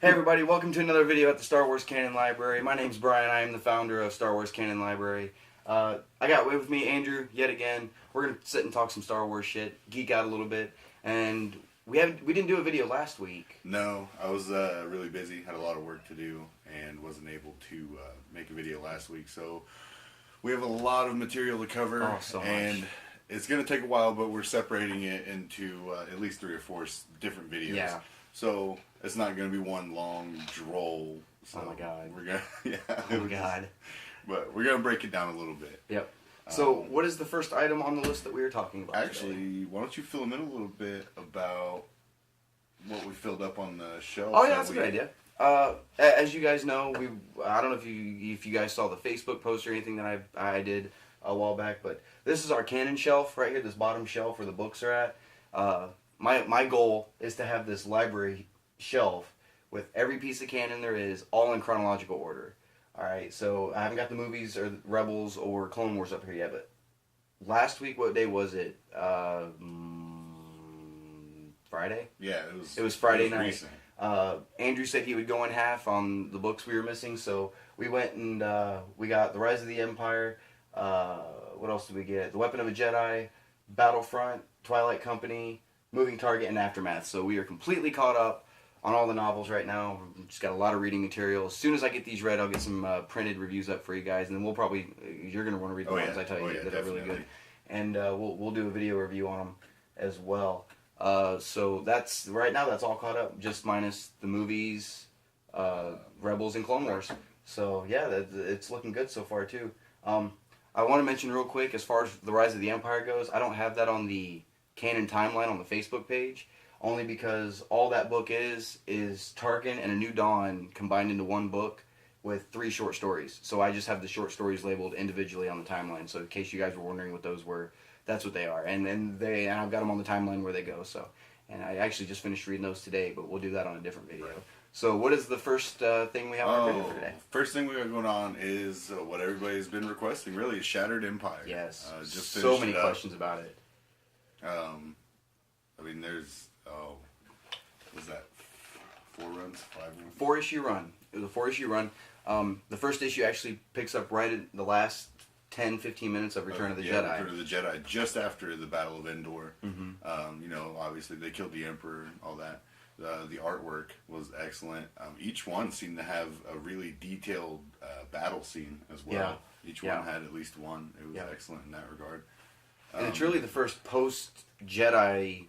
Hey everybody, welcome to another video at the Star Wars Canon Library. My name's Brian, I am the founder of Star Wars Canon Library. I got with me Andrew, yet again. We're going to sit and talk some Star Wars shit, geek out a little bit, and we didn't do a video last week. No, I was really busy, had a lot of work to do, and wasn't able to make a video last week, so we have a lot of material to cover, and it's going to take a while, but we're separating it into at least 3 or 4 different videos. Yeah. So it's not going to be one long droll. So oh my god. We're gonna, yeah. Oh my god. But we're going to break it down a little bit. Yep. So what is the first item on the list that we were talking about Actually, today? why don't you fill them in a little bit about what we filled up on the shelf? Oh yeah, that's a good idea. As you guys know, I don't know if you guys saw the Facebook post or anything that I did a while back, but this is our Canon shelf right here, this bottom shelf where the books are at. My goal is to have this library shelf with every piece of Canon there is, all in chronological order. Alright, so I haven't got the movies or Rebels or Clone Wars up here yet, but last week, what day was it? Friday? Yeah, it was Friday night. Recent. Andrew said he would go in half on the books we were missing, so we went and we got The Rise of the Empire. What else did we get? The Weapon of a Jedi, Battlefront, Twilight Company, Moving Target, and Aftermath. So we are completely caught up on all the novels right now. We've just got a lot of reading material. As soon as I get these read, I'll get some printed reviews up for you guys, and then you're going to want to read the ones I tell you that are really good. And we'll do a video review on them as well. So that's right now. That's all caught up, just minus the movies, Rebels, and Clone Wars. So yeah, it's looking good so far too. I want to mention real quick, as far as The Rise of the Empire goes, I don't have that on the Canon timeline on the Facebook page, only because all that book is Tarkin and A New Dawn combined into one book with 3 short stories. So I just have the short stories labeled individually on the timeline. So in case you guys were wondering what those were, that's what they are. And I've got them on the timeline where they go. So, and I actually just finished reading those today, but we'll do that on a different video. Right. So what is the first thing we have on our video for today? First thing we got going on is what everybody's been requesting, really, is Shattered Empire. Yes. Just so many questions about it. I mean, there's, was that 4 runs, 5 runs? 4-issue run. It was a 4-issue run. The first issue actually picks up right at the last 10-15 minutes of Return of the Jedi. Return of the Jedi, just after the Battle of Endor. Mm-hmm. You know, obviously they killed the Emperor and all that. The artwork was excellent. Each one seemed to have a really detailed battle scene as well. Yeah. Each one had at least one. It was excellent in that regard. And it's really the first post-Jedi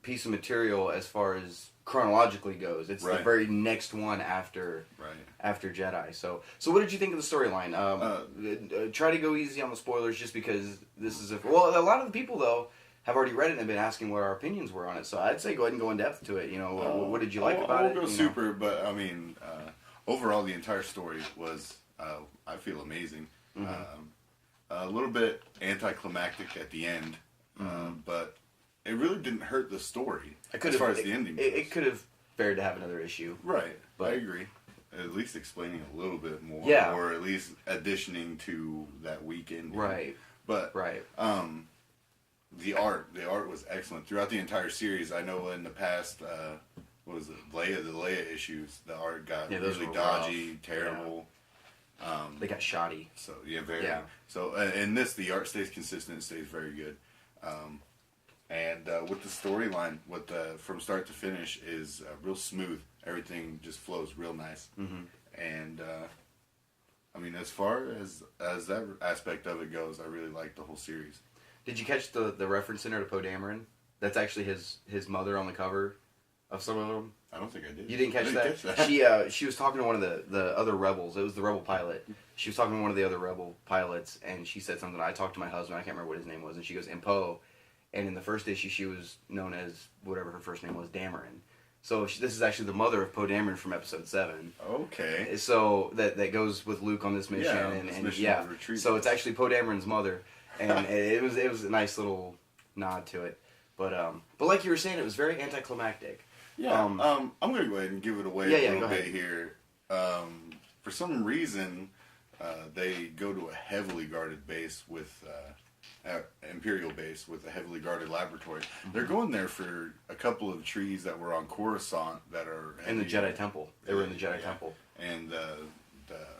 piece of material as far as chronologically goes. It's the very next one after Jedi. So what did you think of the storyline? Try to go easy on the spoilers, just because this is a lot of the people though have already read it and have been asking what our opinions were on it. So I'd say go ahead and go in depth to it. You know, what did you like about it? I won't go super, but I mean, overall the entire story was, I feel, amazing. Mm-hmm. A little bit anticlimactic at the end, but it really didn't hurt the story as far as the ending goes. It could have fared to have another issue. Right, but I agree. At least explaining a little bit more, or at least additioning to that weak ending. Right. But the art was excellent throughout the entire series. I know in the past, what was it, the Leia issues, the art got really dodgy, rough. Terrible. They got shoddy. So very. So in this, the art stays consistent, it stays very good. And with the storyline, from start to finish is real smooth. Everything just flows real nice. Mm-hmm. And I mean, as far as that aspect of it goes, I really like the whole series. Did you catch the reference in there to Poe Dameron? That's actually his mother on the cover of some of them. I don't think I did. You didn't catch that? She was talking to one of the other rebels. It was the rebel pilot. She was talking to one of the other rebel pilots, and she said something. I talked to my husband. I can't remember what his name was, and she goes, "And Poe." And in the first issue, she was known as whatever her first name was, Dameron. So this is actually the mother of Poe Dameron from Episode 7. Okay. So that goes with Luke on this mission, So it's actually Poe Dameron's mother, and it was a nice little nod to it. But like you were saying, it was very anticlimactic. Yeah. I'm gonna go ahead and give it away a little bit here. For some reason, they go to a heavily guarded base with Imperial base with a heavily guarded laboratory. They're going there for a couple of trees that were on Coruscant that are in the Jedi Temple. They were in the Jedi Temple, and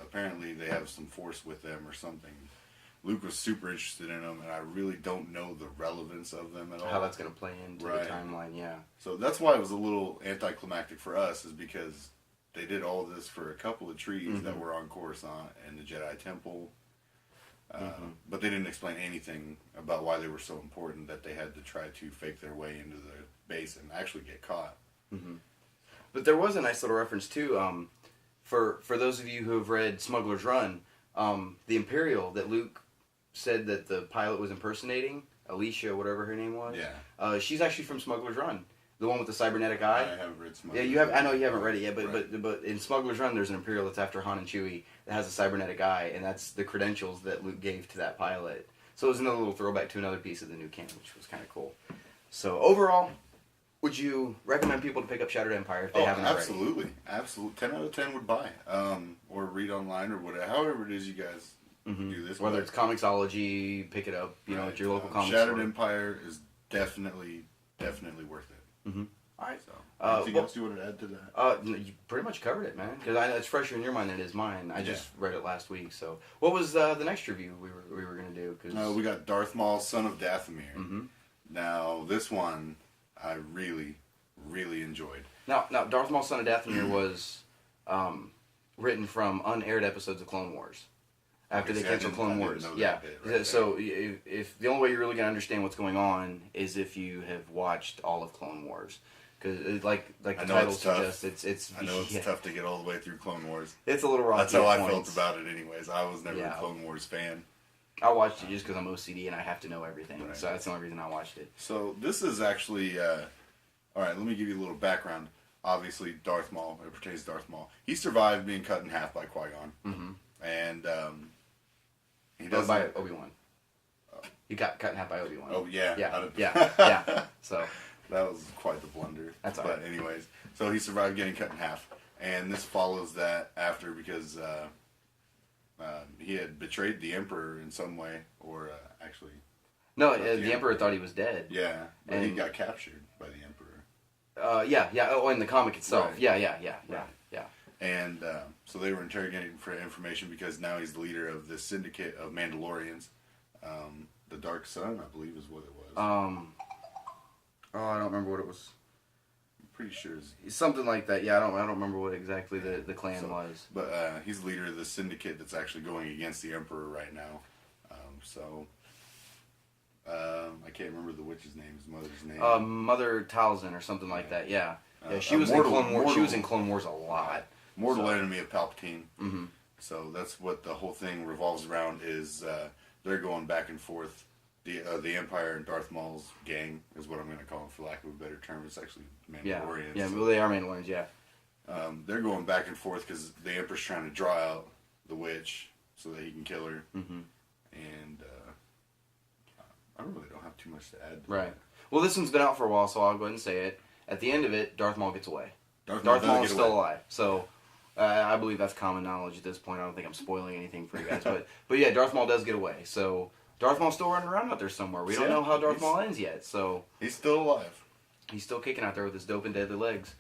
apparently they have some force with them or something. Luke was super interested in them, and I really don't know the relevance of them at all. How that's going to play into the timeline, yeah. So that's why it was a little anticlimactic for us, is because they did all this for a couple of trees that were on Coruscant and the Jedi Temple. But they didn't explain anything about why they were so important that they had to try to fake their way into the base and actually get caught. But there was a nice little reference too. For those of you who have read Smuggler's Run, the Imperial that Luke said that the pilot was impersonating, Alicia, whatever her name was. Yeah. She's actually from Smuggler's Run, the one with the cybernetic eye. I haven't read Smuggler's Run. Yeah, you have. Run. I know you haven't read it yet, but in Smuggler's Run, there's an Imperial that's after Han and Chewie that has a cybernetic eye, and that's the credentials that Luke gave to that pilot. So it was another little throwback to another piece of the new canon, which was kind of cool. So overall, would you recommend people to pick up Shattered Empire if they haven't already? Absolutely. 10 out of 10 would buy. Or read online or whatever. However it is you guys do this. Whether it's Comixology, pick it up, at your local comic Shattered store. Empire is definitely worth it. All right. So, anything else you want to add to that? You pretty much covered it, man. Because it's fresher in your mind than it is mine. I just read it last week. So, what was the next review we were going to do? Cause... we got Darth Maul, Son of Dathomir. Now, this one I really enjoyed. Now, Darth Maul, Son of Dathomir was written from unaired episodes of Clone Wars. After they canceled Clone Wars. Yeah. So, if the only way you're really going to understand what's going on is if you have watched all of Clone Wars. Because, like the title suggests, it's I know it's tough to get all the way through Clone Wars. It's a little rocky. That's how I felt about it anyways. I was never a Clone Wars fan. I watched it just because I'm OCD and I have to know everything. Right. So that's the only reason I watched it. So this is actually... Alright, let me give you a little background. Obviously, Darth Maul, it pertains to Darth Maul. He survived being cut in half by Qui-Gon. And... he does by Obi-Wan. He got cut in half by Obi-Wan. Oh, yeah. Yeah. So... That was quite the blunder. That's all right. But anyways, so he survived getting cut in half. And this follows that after because he had betrayed the Emperor in some way. Or actually... No, the Emperor thought he was dead. Yeah, but he got captured by the Emperor. Yeah. Oh, in the comic itself. Right. Yeah. And so they were interrogating him for information because now he's the leader of this syndicate of Mandalorians. The Dark Sun, I believe, is what it was. I don't remember what it was. I'm pretty sure it's something like that. Yeah, I don't remember what exactly the clan was. But he's the leader of the syndicate that's actually going against the Emperor right now. I can't remember the witch's name. His mother's name. Mother Talzin or something like that. Yeah. She was in Clone Wars. She was in Clone Wars a lot. Mortal enemy of Palpatine. So that's what the whole thing revolves around. Is they're going back and forth. The Empire and Darth Maul's gang is what I'm going to call them, for lack of a better term. It's actually Mandalorians. Yeah, well, they are Mandalorians, yeah. They're going back and forth because the Emperor's trying to draw out the witch so that he can kill her. And I really don't have too much to add to that. Well, this one's been out for a while, so I'll go ahead and say it. At the end of it, Darth Maul gets away. Darth Maul is still alive. So I believe that's common knowledge at this point. I don't think I'm spoiling anything for you guys. But yeah, Darth Maul does get away. So... Darth Maul's still running around out there somewhere. We don't know how Darth Maul ends yet, so... He's still alive. He's still kicking out there with his dope and deadly legs.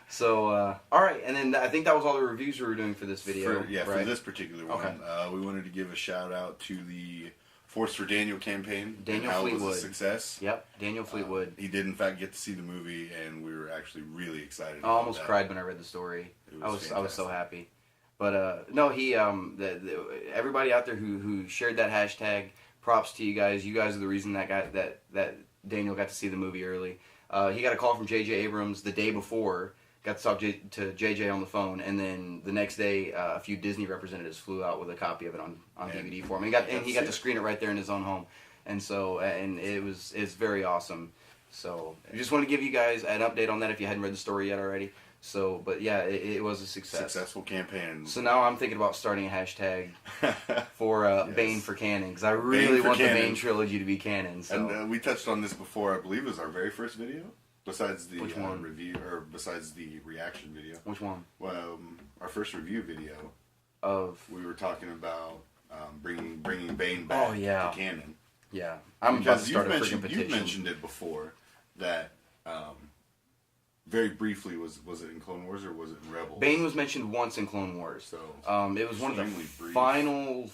So, alright, and then I think that was all the reviews we were doing for this video. For this particular one. We wanted to give a shout out to the Force for Daniel campaign. Daniel Fleetwood. It was a success. Yep, Daniel Fleetwood. He did, in fact, get to see the movie, and we were actually really excited I almost cried when I read the story. I was so happy. But no, he everybody out there who shared that hashtag, props to you guys. You guys are the reason that Daniel got to see the movie early. He got a call from J.J. Abrams the day before, got to talk to J.J. on the phone, and then the next day a few Disney representatives flew out with a copy of it on DVD for him. He got to screen it right there in his own home, and it's very awesome. So I just want to give you guys an update on that if you hadn't read the story yet already. So, but yeah, it was a success. Successful campaign. So now I'm thinking about starting a hashtag for Bane for canon, because I really want the Bane trilogy to be canon. So. And we touched on this before. I believe it was our very first video, besides the Which one? Review, or besides the reaction video. Which one? Well, our first review video of we were talking about bringing Bane back to canon. Yeah, I'm about to start a freaking petition. You've mentioned it before that very briefly was it in Clone Wars or was it in Rebels? Bane was mentioned once in Clone Wars. So it was one of the final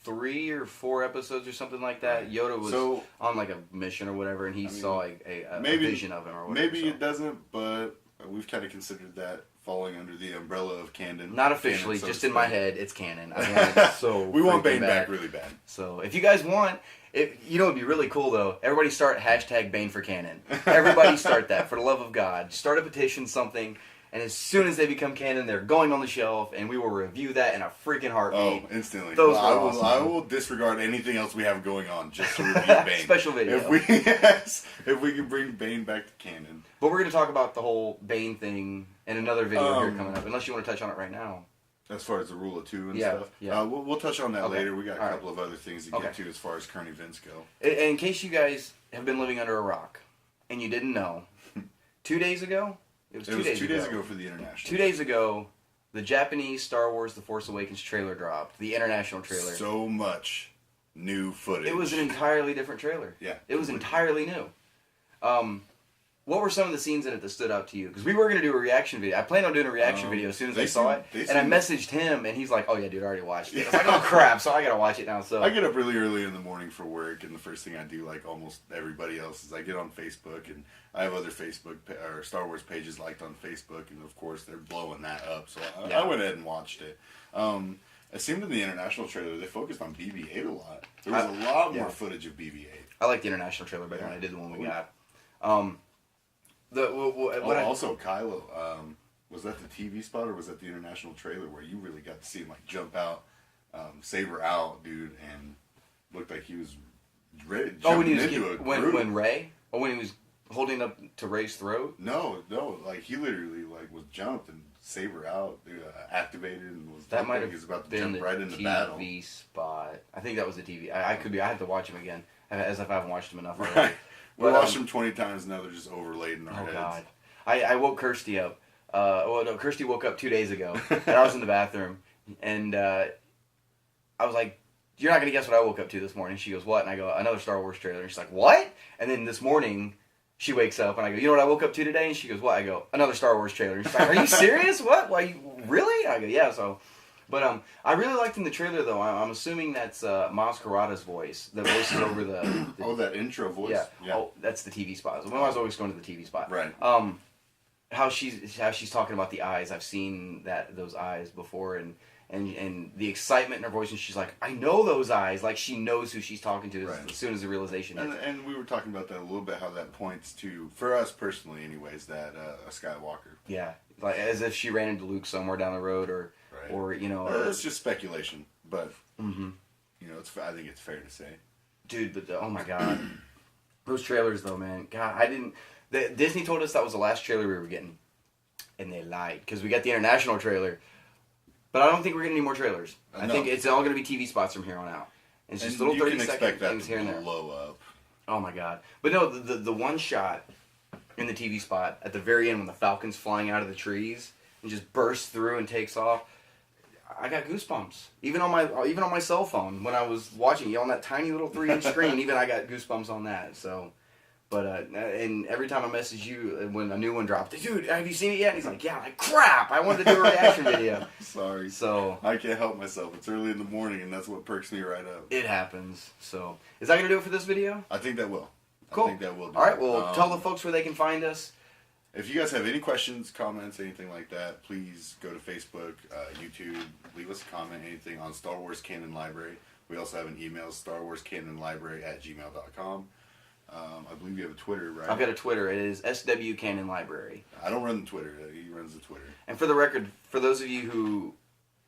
3 or 4 episodes or something like that. Right. Yoda was on like a mission or whatever, and he saw a vision of him or whatever. Maybe it doesn't, but we've kind of considered that falling under the umbrella of canon. Not officially, canon, just in my head, it's canon. I mean, we want Bane back really bad. So if you guys want, it'd be really cool though. Everybody start hashtag Bane for canon. Everybody start that, for the love of God. Start a petition, something, and as soon as they become canon, they're going on the shelf, and we will review that in a freaking heartbeat. Oh, instantly. Those were awesome. I will disregard anything else we have going on just to review Bane. Special video. If we can bring Bane back to canon. But we're going to talk about the whole Bane thing in another video here coming up, unless you want to touch on it right now. As far as the rule of 2 and stuff? Yeah. We'll touch on that later. We got a couple of other things to get to as far as current events go. In case you guys have been living under a rock and you didn't know, 2 days ago? It was 2 days ago for the international. 2 days ago, the Japanese Star Wars The Force Awakens trailer dropped. The international trailer. So much new footage. It was an entirely different trailer. Yeah. It was entirely new. What were some of the scenes in it that stood out to you? Because we were going to do a reaction video. I planned on doing a reaction video as soon as I saw it. And I messaged him, and he's like, oh, yeah, dude, I already watched it. I was like, oh, crap, so I got to watch it now. So I get up really early in the morning for work, and the first thing I do, like almost everybody else, is I get on Facebook, and I have other Facebook or Star Wars pages liked on Facebook, and of course, they're blowing that up. So I went ahead and watched it. It seemed in the international trailer, they focused on BB-8 a lot. There was a lot more footage of BB-8. I like the international trailer better than I did the one we got. Also, Kylo, was that the TV spot or was that the international trailer where you really got to see him like jump out, saber out, dude, and looked like he was ready to jump into a group. When he was holding up to Rey's throat? No, like he literally like was jumped and saber out, activated, and was that might have he was about to been jump right the into TV battle. spot. I think that was the TV. I could be. I have to watch him again, as if I haven't watched him enough already. Right. We watched them 20 times, now they're just overlaid in our heads. God. I woke Kirsty up. Kirsty woke up 2 days ago, and I was in the bathroom, and I was like, you're not going to guess what I woke up to this morning. She goes, what? And I go, another Star Wars trailer. And she's like, what? And then this morning, she wakes up, and I go, you know what I woke up to today? And she goes, what? I go, another Star Wars trailer. And she's like, are you serious? What? Why? Really? I go, yeah, so... But I really liked in the trailer, though. I'm assuming that's Maz Kanata's voice. The voice is over the that intro voice? Yeah. Oh, that's the TV spot. I was always going to the TV spot. Right. How she's talking about the eyes. I've seen those eyes before, and the excitement in her voice, and she's like, I know those eyes. Like, she knows who she's talking to as soon as the realization hits. And we were talking about that a little bit, how that points to, for us personally anyways, that a Skywalker. Yeah. Like, as if she ran into Luke somewhere down the road, or it's just speculation, but I think it's fair to say, dude. But oh my god, those trailers though, man. God, Disney told us that was the last trailer we were getting, and they lied because we got the international trailer. But I don't think we're getting any more trailers. I think it's all going to be TV spots from here on out. And it's just little 30-second things here and there. Blow up. Oh my god! But no, the one shot in the TV spot at the very end when the Falcon's flying out of the trees and just bursts through and takes off. I got goosebumps. Even on my cell phone when I was watching it on that tiny little 3-inch screen. Even I got goosebumps on that. So, but and every time I message you when a new one dropped, dude, have you seen it yet? And he's like, yeah. Like, crap, I wanted to do a reaction video. Sorry. So I can't help myself. It's early in the morning, and that's what perks me right up. It happens. So is that gonna do it for this video? I think that will. Cool. I think that will do. All right. Well, tell the folks where they can find us. If you guys have any questions, comments, anything like that, please go to Facebook, YouTube, leave us a comment, anything on Star Wars Canon Library. We also have an email, starwarscanonlibrary@gmail.com. I believe you have a Twitter, right? I've got a Twitter. It is SW Canon Library. I don't run the Twitter. He runs the Twitter. And for the record, for those of you who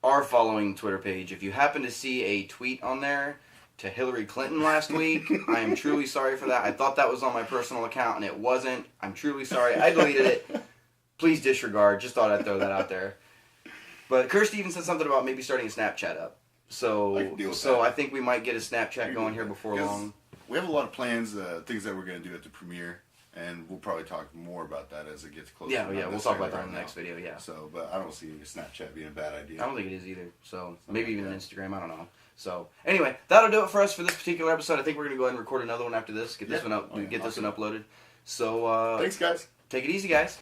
are following the Twitter page, if you happen to see a tweet on there to Hillary Clinton last week, I am truly sorry for that. I thought that was on my personal account, and it wasn't. I'm truly sorry. I deleted it. Please disregard. Just thought I'd throw that out there. But Kirsty even said something about maybe starting a Snapchat up. So I think we might get a Snapchat going here before long. We have a lot of plans, things that we're going to do at the premiere, and we'll probably talk more about that as it gets closer. Yeah, we'll talk about that in the next video, yeah. So, but I don't see Snapchat being a bad idea. I don't think it is either. So, maybe even Instagram, I don't know. So anyway, that'll do it for us for this particular episode. I think we're gonna go ahead and record another one after this. Get this one up. Oh, yeah. Get this one uploaded. So Thanks, guys. take it easy, guys.